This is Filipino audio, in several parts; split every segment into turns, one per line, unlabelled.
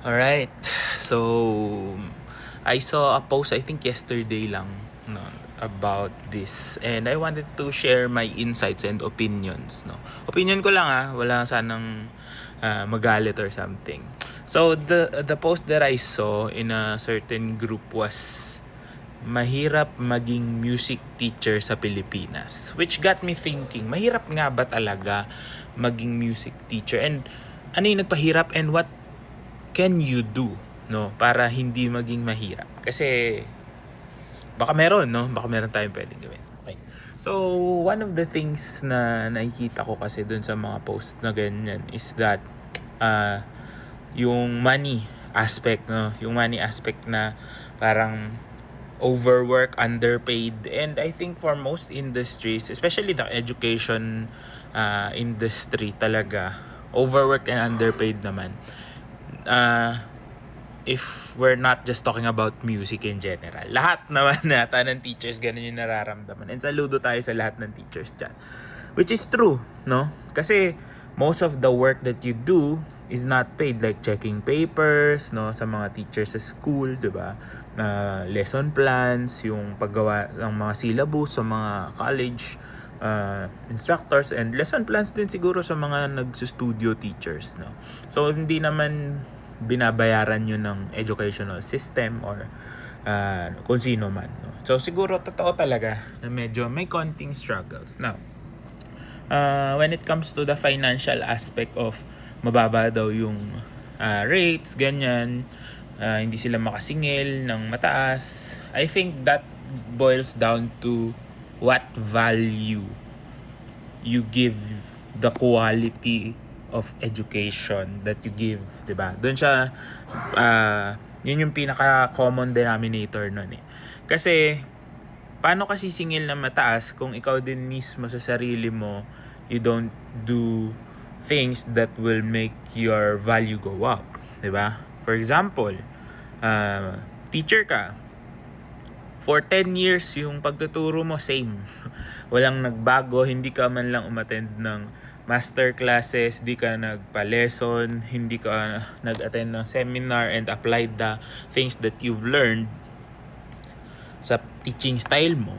Alright. So, I saw a post, I think yesterday lang, no, about this. And I wanted to share my insights and opinions. No? Opinion ko lang wala sanang magalit or something. So, the post that I saw in a certain group was, mahirap maging music teacher sa Pilipinas. Which got me thinking, mahirap nga ba talaga maging music teacher? And ano yung nagpahirap and what can you do, no, para hindi maging mahirap? Kasi baka meron tayong pwedeng gawin. Okay. So, one of the things na nakikita ko kasi dun sa mga post na ganyan is that yung money aspect, no? Yung money aspect na parang overwork, underpaid. And I think for most industries, especially the education industry talaga, overworked and underpaid naman. If we're not just talking about music in general, lahat naman nata ng teachers ganun yung nararamdaman. And saludo tayo sa lahat ng teachers dyan. Which is true, no? Kasi most of the work that you do is not paid, like checking papers, no, sa mga teachers sa school, 'di ba? Lesson plans, yung paggawa ng mga syllabus sa mga college instructors, and lesson plans din siguro sa mga nagsustudio teachers, no. So hindi naman binabayaran yun ng educational system or kung sino man, no? So siguro totoo talaga na medyo may konting struggles. Now, when it comes to the financial aspect of mababa daw yung rates, ganyan, hindi sila makasingil ng mataas, I think that boils down to what value you give the quality of education that you give, 'di ba? Doon siya yun yung pinaka common denominator nun eh. Kasi paano ka sisingil na mataas kung ikaw din mismo sa sarili mo, you don't do things that will make your value go up, 'di ba? For example, teacher ka, for 10 years yung pagtuturo mo same. Walang nagbago, hindi ka man lang umattend ng master classes, di ka nagpa-lesson, hindi ka nag-attend ng seminar and applied the things that you've learned sa teaching style mo.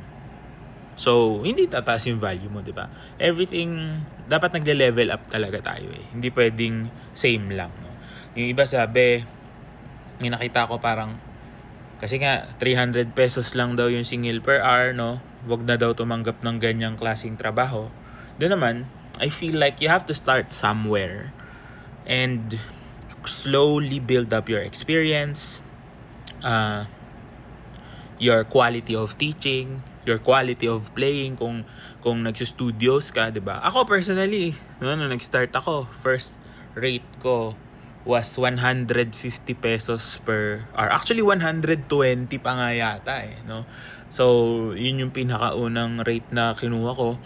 So, hindi tataas yung value mo, di ba? Everything, dapat nagle-level up talaga tayo eh. Hindi pwedeng same lang, no? Yung iba sabi, yung nakita ko parang, kasi nga, 300 pesos lang daw yung singil per hour, no? Wag na daw tumanggap ng ganyang klaseng trabaho. Doon naman, I feel like you have to start somewhere and slowly build up your experience, your quality of teaching, your quality of playing kung nagsustudios ka, 'di ba? Ako personally, nung nag-start ako, first rate ko was 150 pesos per hour. Actually 120 pa nga yata eh, no? So, yun yung pinakaunang rate na kinuha ko.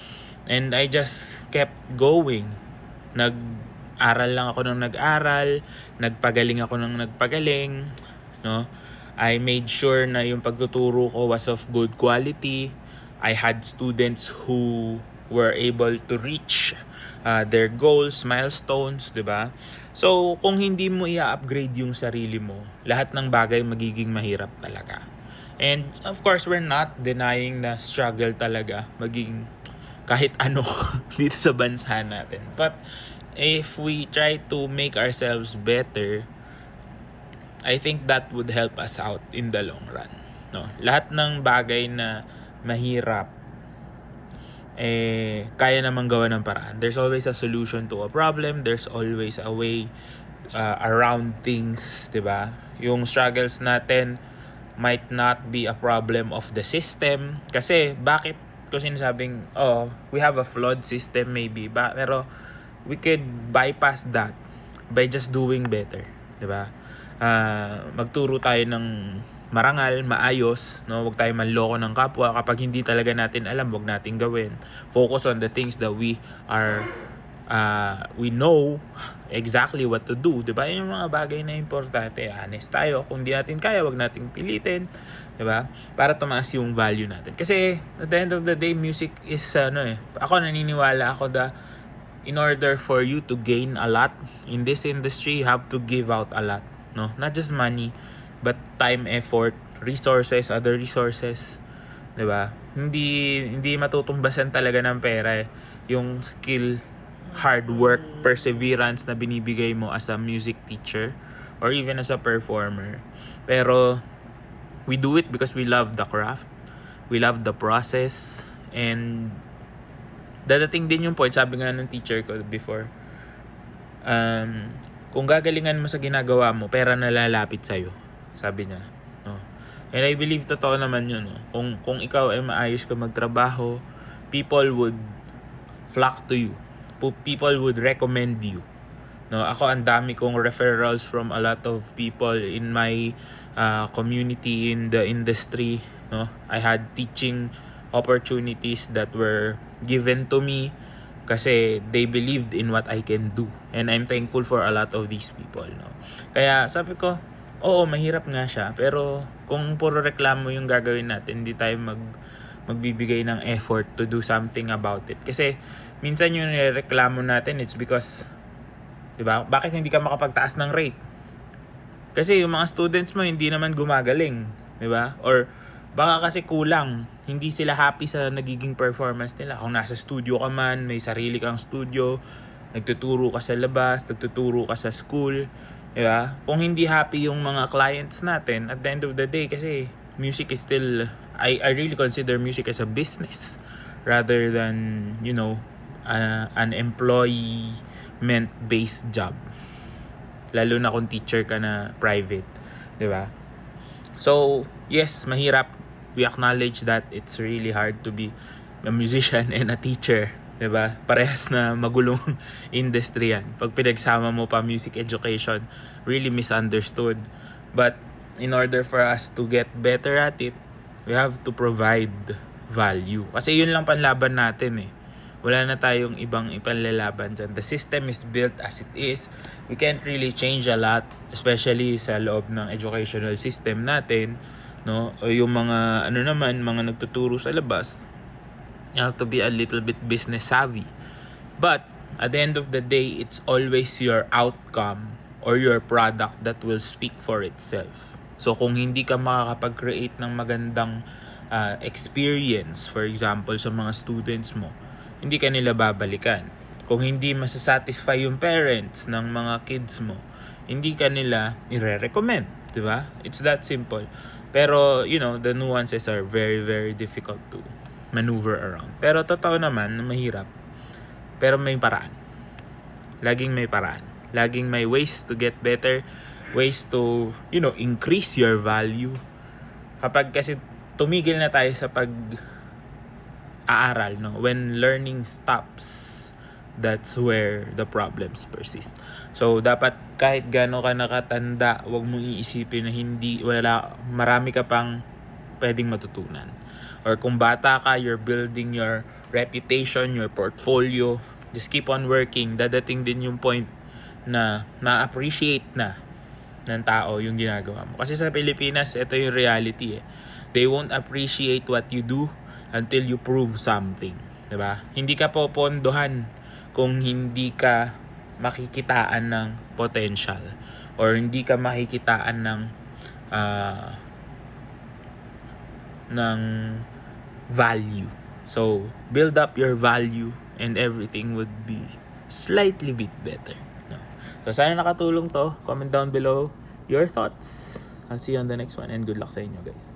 And I just kept going. Nag-aral lang ako ng nag-aral, nagpagaling ako ng nagpagaling, no? I made sure na yung pagtuturo ko was of good quality. I had students who were able to reach their goals, milestones, 'di ba? So, kung hindi mo i-upgrade yung sarili mo, lahat ng bagay magiging mahirap talaga. And of course, we're not denying na struggle talaga maging kahit ano dito sa bansa natin. But if we try to make ourselves better, I think that would help us out in the long run, no? Lahat ng bagay na mahirap kaya namang gawa ng paraan. There's always a solution to a problem. There's always a way around things, 'di ba? Yung struggles natin might not be a problem of the system. Kasi bakit ko sinasabing, we have a flawed system maybe, pero we could bypass that by just doing better, 'di ba? Magturo tayo ng marangal, maayos, no? Huwag tayo manloko ng kapwa. Kapag hindi talaga natin alam, huwag natin gawin. Focus on the things that we know exactly what to do, 'di ba? Yung mga bagay na importante, honest tayo. Kung di natin kaya, wag nating pilitin, 'di ba? Para tumaas yung value natin. Kasi at the end of the day, music is ako naniniwala ako in order for you to gain a lot in this industry, you have to give out a lot, no? Not just money, but time, effort, resources, other resources, 'di ba? Hindi matutumbasan talaga ng pera eh. Yung skill, hard work, perseverance na binibigay mo as a music teacher or even as a performer. Pero we do it because we love the craft. We love the process. And dadating din yung point, sabi nga ng teacher ko before, kung gagalingan mo sa ginagawa mo, pera na lalapit sa'yo. Sabi niya. No? And I believe totoo naman yun. No? Kung ikaw ay maayos ka magtrabaho, people would flock to you. People would recommend you. No, ako ang dami kong referrals from a lot of people in my community, in the industry, no. I had teaching opportunities that were given to me kasi they believed in what I can do, and I'm thankful for a lot of these people, no. Kaya sabi ko, oo, mahirap nga siya, pero kung puro reklamo yung gagawin natin, hindi tayo magbibigay ng effort to do something about it. Kasi minsan yung reklamo natin, it's because, diba? Bakit hindi ka makapagtaas ng rate? Kasi yung mga students mo hindi naman gumagaling, diba? Or baka kasi kulang, hindi sila happy sa nagiging performance nila. Kung nasa studio ka man, may sarili kang studio, nagtuturo ka sa labas, nagtuturo ka sa school, diba? Kung hindi happy yung mga clients natin, at the end of the day, kasi music is still, I really consider music as a business rather than, you know, an employment-based job. Lalo na kung teacher ka na private, 'di ba? So, yes, mahirap. We acknowledge that it's really hard to be a musician and a teacher, 'di ba? Parehas na magulong industry yan. Pag pinagsama mo pa music education, really misunderstood. But in order for us to get better at it, we have to provide value. Kasi yun lang panlaban natin eh. Wala na tayong ibang ipanlalaban dyan. The system is built as it is. We can't really change a lot, especially sa loob ng educational system natin, no? O yung mga mga nagtuturo sa labas, you have to be a little bit business savvy. But at the end of the day, it's always your outcome or your product that will speak for itself. So kung hindi ka makakapag-create ng magandang experience, for example, sa mga students mo, hindi ka nila babalikan. Kung hindi masasatisfy yung parents ng mga kids mo, hindi ka nila i-recommend, di ba? It's that simple. Pero, you know, the nuances are very, very difficult to maneuver around. Pero totoo naman na mahirap. Pero may paraan. Laging may paraan. Laging may ways to get better, ways to, you know, increase your value. Kapag kasi tumigil na tayo sa aaral, no? When learning stops, that's where the problems persist. So, dapat kahit gaano ka nakatanda, wag mong iisipin na marami ka pang pwedeng matutunan. Or kung bata ka, you're building your reputation, your portfolio, just keep on working. Dadating din yung point na ma-appreciate na ng tao yung ginagawa mo. Kasi sa Pilipinas, ito yung reality eh. They won't appreciate what you do until you prove something, 'di ba? Hindi ka popondohan kung hindi ka makikitaan ng potential or hindi ka makikitaan ng value. So, build up your value and everything would be slightly bit better, no? So, sana nakatulong to. Comment down below your thoughts. I'll see you on the next one and good luck sa inyo, guys.